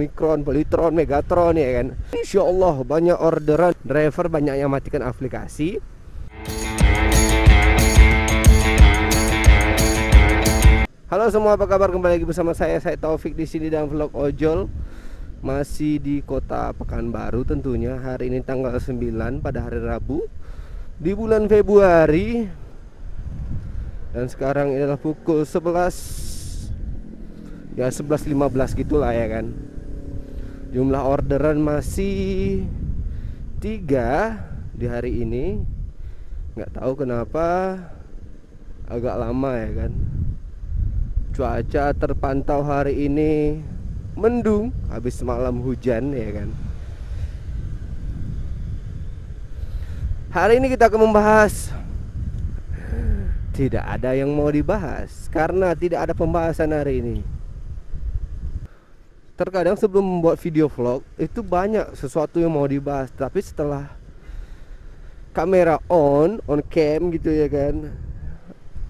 Omicron, Polytron, Megatron ya kan. Insya Allah banyak orderan, driver banyak yang matikan aplikasi. Halo semua, apa kabar? Kembali lagi bersama saya Taufik di sini dalam vlog ojol. Masih di kota Pekanbaru tentunya. Hari ini tanggal 9 pada hari Rabu di bulan Februari. Dan sekarang ini adalah pukul 11. Ya 11.15 gitulah ya kan. Jumlah orderan masih 3 di hari ini. Nggak tahu kenapa agak lama ya kan. Cuaca terpantau hari ini mendung, habis semalam hujan ya kan. Hari ini kita akan membahas, tidak ada yang mau dibahas karena tidak ada pembahasan hari ini. Terkadang sebelum membuat video vlog itu banyak sesuatu yang mau dibahas, tapi setelah kamera on cam gitu ya kan,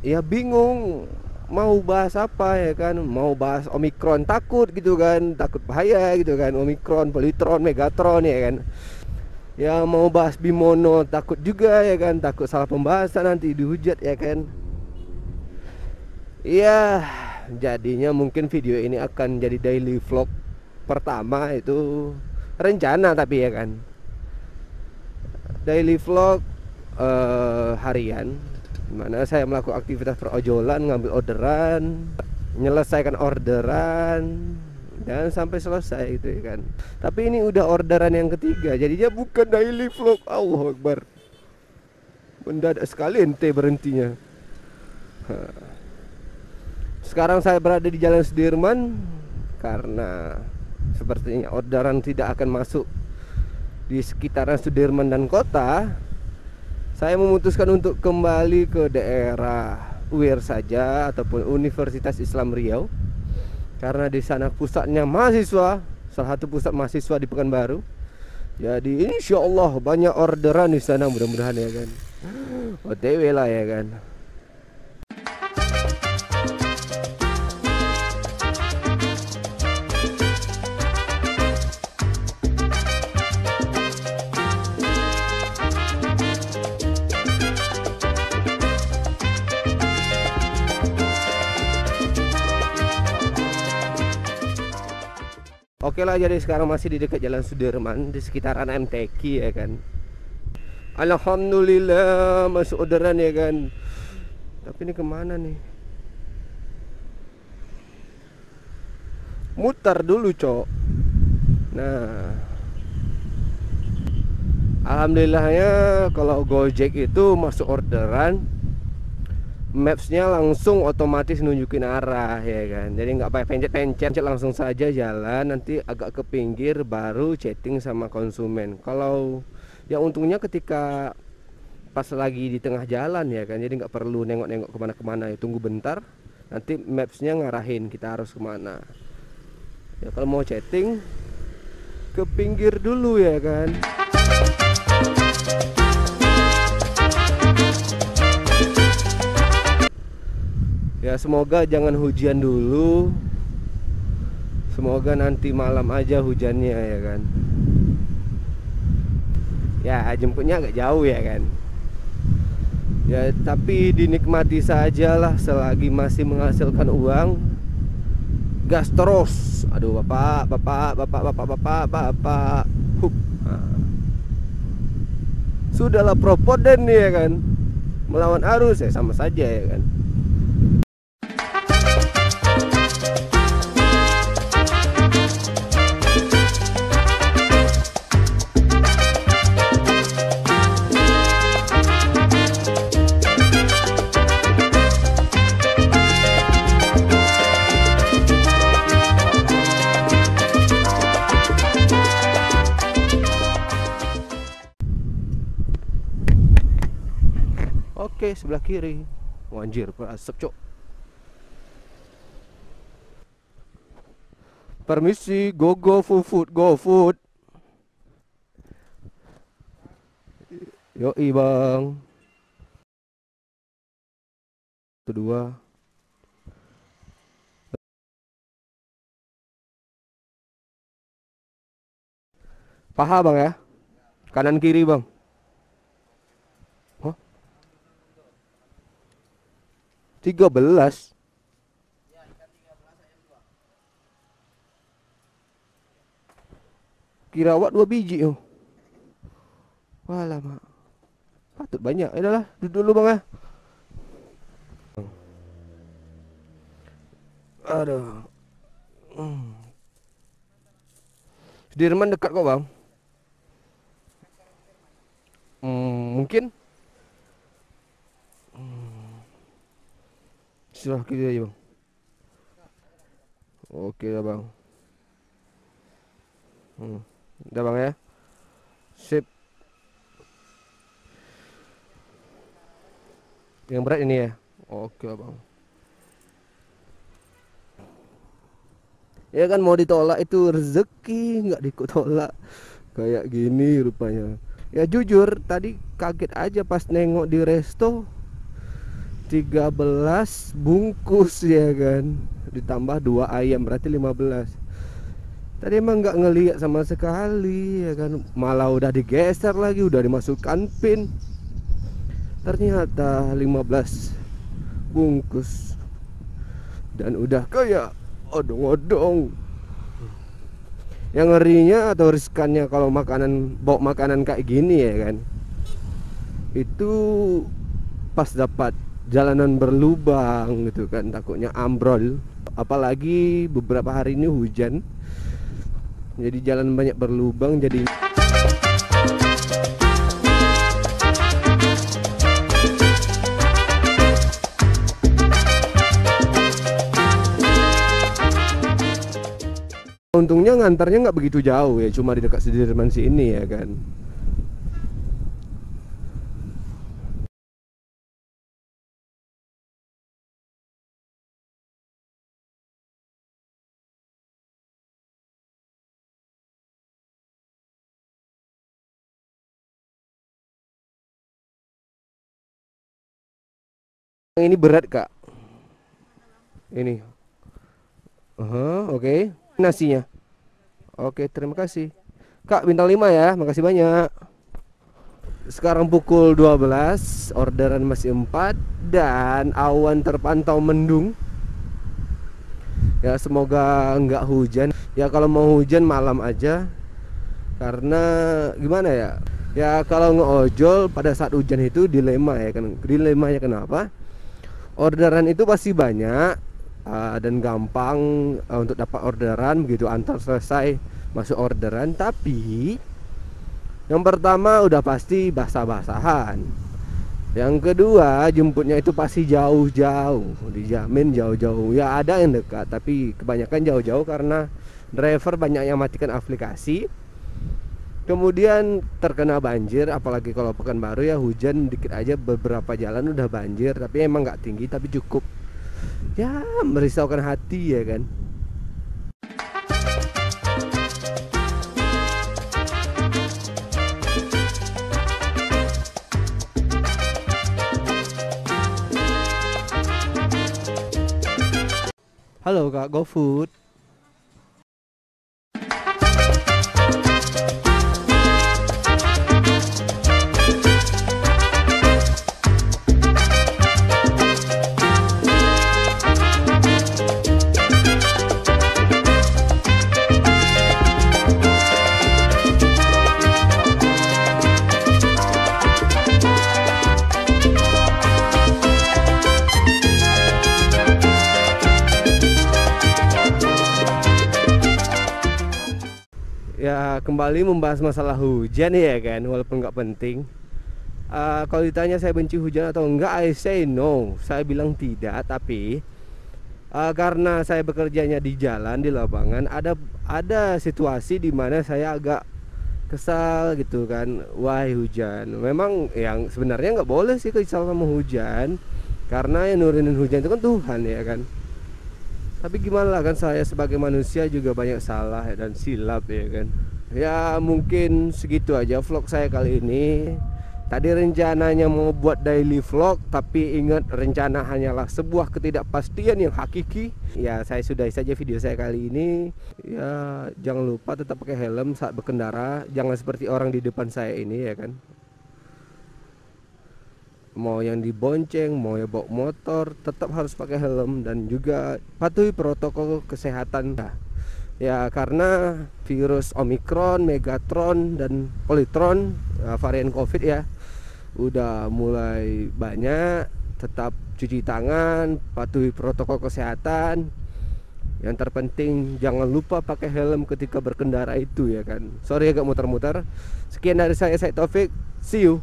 ya bingung mau bahas apa ya kan. Mau bahas Omicron takut gitu kan, takut bahaya gitu kan, Omicron, Polytron, Megatron ya kan. Ya mau bahas Bimono takut juga ya kan, takut salah pembahasan nanti dihujat ya kan. Iya, jadinya mungkin video ini akan jadi daily vlog pertama, itu rencana tapi ya kan. Daily vlog harian, dimana saya melakukan aktivitas perojolan, ngambil orderan, menyelesaikan orderan, dan sampai selesai gitu ya kan. Tapi ini udah orderan yang ketiga, jadinya bukan daily vlog. Allahu Akbar, mendadak sekali ente berhentinya. Sekarang saya berada di Jalan Sudirman karena sepertinya orderan tidak akan masuk di sekitaran Sudirman dan kota. Saya memutuskan untuk kembali ke daerah UIR saja ataupun Universitas Islam Riau, karena di sana pusatnya mahasiswa, salah satu pusat mahasiswa di Pekanbaru. Jadi insya Allah banyak orderan di sana, mudah-mudahan ya kan. OTW lah ya kan. Oke lah, jadi sekarang masih di dekat Jalan Sudirman, di sekitaran MTQ ya kan. Alhamdulillah masuk orderan ya kan. Tapi ini kemana nih? Mutar dulu cok. Nah, alhamdulillahnya kalau Gojek itu masuk orderan, mapsnya langsung otomatis nunjukin arah ya kan. Jadi nggak pakai pencet-pencet, langsung saja jalan. Nanti agak ke pinggir baru chatting sama konsumen. Kalau yang untungnya ketika pas lagi di tengah jalan ya kan, jadi nggak perlu nengok-nengok kemana-kemana ya, tunggu bentar, nanti mapsnya ngarahin kita harus kemana ya. Kalau mau chatting ke pinggir dulu ya kan. Ya semoga jangan hujan dulu. Semoga nanti malam aja hujannya ya kan. Ya jemputnya agak jauh ya kan. Ya tapi dinikmati sajalah selagi masih menghasilkan uang. Gas terus. Aduh bapak. Sudahlah propoden ya kan. Melawan arus ya sama saja ya kan. Oke, sebelah kiri. Anjir, asap cok. Permisi, go food. Yoi bang. Itu dua. Paha bang ya, kanan kiri bang. Hah? 13. Kirawat 2 biji oh. Walah mak. Patut banyak. Adalah duduk dulu bang ya. Aduh. Sudirman dekat kok bang. Mungkin. Sudah kiri aja bang. Oke lah bang. Udah bang ya. Sip. Yang berat ini ya. Oke lah bang. Ya kan mau ditolak itu rezeki, nggak ditolak kayak gini rupanya. Ya jujur tadi kaget aja pas nengok di resto 13 bungkus ya kan, ditambah 2 ayam berarti 15. Tadi emang nggak ngelihat sama sekali ya kan, malah udah digeser lagi, udah dimasukkan pin. Ternyata 15 bungkus dan udah kayak odong-odong. Yang ngerinya atau riskannya kalau bawa makanan kayak gini ya kan, itu pas dapat jalanan berlubang gitu kan, takutnya ambrol. Apalagi beberapa hari ini hujan, jadi jalan banyak berlubang. Jadi untungnya ngantarnya nggak begitu jauh ya, cuma di dekat Sudirman sini ya kan. Ini berat kak. Ini. Oke. Nasinya. Oke, terima kasih. Kak, bintang 5 ya. Makasih banyak. Sekarang pukul 12, orderan masih 4 dan awan terpantau mendung. Ya, semoga nggak hujan. Ya, kalau mau hujan malam aja. Karena gimana ya? Ya, kalau ngeojol pada saat hujan itu dilema ya kan. Dilemanya kenapa? Orderan itu pasti banyak. Dan gampang untuk dapat orderan begitu antar selesai masuk orderan. Tapi yang pertama udah pasti basah-basahan. Yang kedua jemputnya itu pasti jauh-jauh, dijamin jauh-jauh. Ya ada yang dekat tapi kebanyakan jauh-jauh karena driver banyak yang matikan aplikasi. Kemudian terkena banjir, apalagi kalau Pekanbaru ya hujan dikit aja beberapa jalan udah banjir. Tapi emang nggak tinggi tapi cukup ya merisaukan hati ya kan. Halo Kak, GoFood. Ya kembali membahas masalah hujan ya kan, walaupun nggak penting. Kalau ditanya saya benci hujan atau enggak, I say no. Saya bilang tidak, tapi karena saya bekerjanya di jalan, di lapangan, ada situasi di mana saya agak kesal gitu kan. Wah hujan, memang yang sebenarnya nggak boleh sih kesal sama hujan, karena yang nurunin hujan itu kan Tuhan ya kan. Tapi gimana lah kan, saya sebagai manusia juga banyak salah dan silap ya kan. Ya mungkin segitu aja vlog saya kali ini. Tadi rencananya mau buat daily vlog, tapi ingat rencana hanyalah sebuah ketidakpastian yang hakiki. Ya, saya sudahi saja video saya kali ini. Ya, jangan lupa tetap pakai helm saat berkendara. Jangan seperti orang di depan saya ini, ya kan. Mau yang dibonceng, mau yang bawa motor, tetap harus pakai helm dan juga patuhi protokol kesehatan. Ya, karena virus Omicron, Megatron, dan Polytron, varian COVID ya, udah mulai banyak. Tetap cuci tangan, patuhi protokol kesehatan. Yang terpenting jangan lupa pakai helm ketika berkendara itu, ya kan. Sorry agak muter-muter. Sekian dari saya Taufik. See you.